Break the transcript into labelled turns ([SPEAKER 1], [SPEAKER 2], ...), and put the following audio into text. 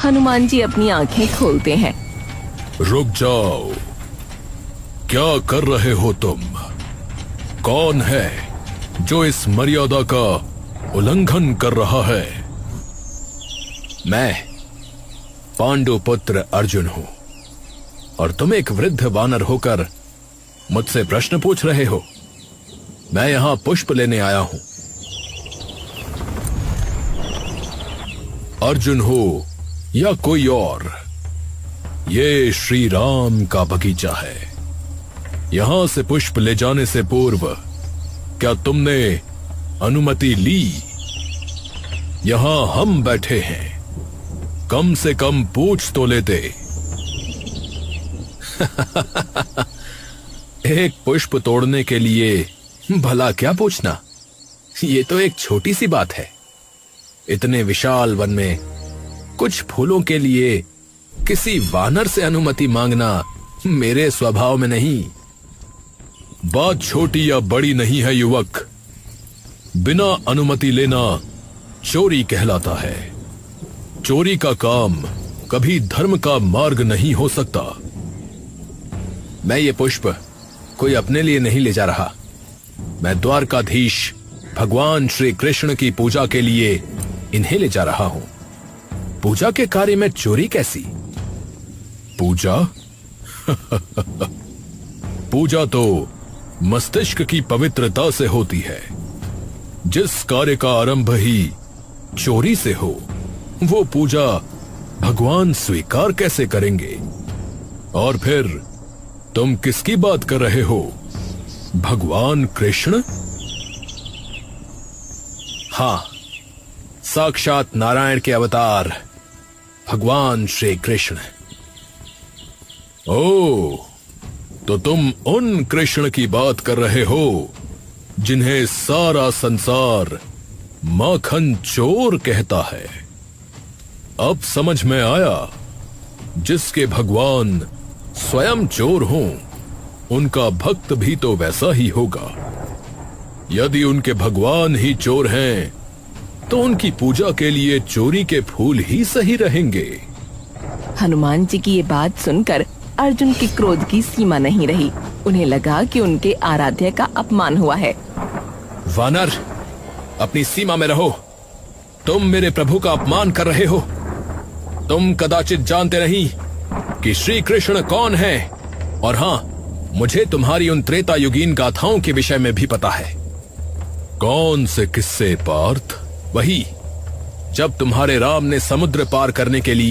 [SPEAKER 1] हनुमान जी अपनी आंखें खोलते हैं।
[SPEAKER 2] रुक जाओ, क्या कर रहे हो तुम? कौन है जो इस मर्यादा का उल्लंघन कर रहा है? मैं पांडु पुत्र अर्जुन हूं और तुम एक वृद्ध वानर होकर मुझसे प्रश्न पूछ रहे हो। मैं यहां पुष्प लेने आया हूं। अर्जुन हो या कोई और, ये श्री राम का बगीचा है। यहां से पुष्प ले जाने से पूर्व क्या तुमने अनुमति ली? यहां हम बैठे हैं, कम से कम पूछ तो लेते। एक पुष्प तोड़ने के लिए भला क्या पूछना? ये तो एक छोटी सी बात है। इतने विशाल वन में कुछ फूलों के लिए किसी वानर से अनुमति मांगना मेरे स्वभाव में नहीं। बात छोटी या बड़ी नहीं है युवक। बिना अनुमति लेना चोरी कहलाता है। चोरी का काम कभी धर्म का मार्ग नहीं हो सकता। मैं ये पुष्प कोई अपने लिए नहीं ले जा रहा। मैं द्वारकाधीश भगवान श्री कृष्ण की पूजा के लिए इन्हें ले जा रहा हूं। पूजा के कार्य में चोरी कैसी? पूजा? पूजा तो मस्तिष्क की पवित्रता से होती है। जिस कार्य का आरंभ ही चोरी से हो, वो पूजा भगवान स्वीकार कैसे करेंगे? और फिर तुम किसकी बात कर रहे हो? भगवान कृष्ण? हां, साक्षात नारायण के अवतार भगवान श्री कृष्ण। ओ, तो तुम उन कृष्ण की बात कर रहे हो जिन्हें सारा संसार माखन चोर कहता है। अब समझ में आया, जिसके भगवान स्वयं चोर हों, उनका भक्त भी तो वैसा ही होगा। यदि उनके भगवान ही चोर हैं, तो उनकी पूजा के लिए चोरी के फूल ही सही रहेंगे।
[SPEAKER 1] हनुमान जी की ये बात सुनकर अर्जुन के क्रोध की सीमा नहीं रही। उन्हें लगा कि उनके आराध्य का अपमान हुआ है।
[SPEAKER 2] वानर, अपनी सीमा में रहो। तुम मेरे प्रभु का अपमान कर रहे हो। तुम कदाचित जानते नहीं कि श्री कृष्ण कौन है। और हां, मुझे तुम्हारी उन त्रेता युगीन गाथाओं के विषय में भी पता है। कौन से किस्से पार्थ? वही जब तुम्हारे राम ने समुद्र पार करने के लिए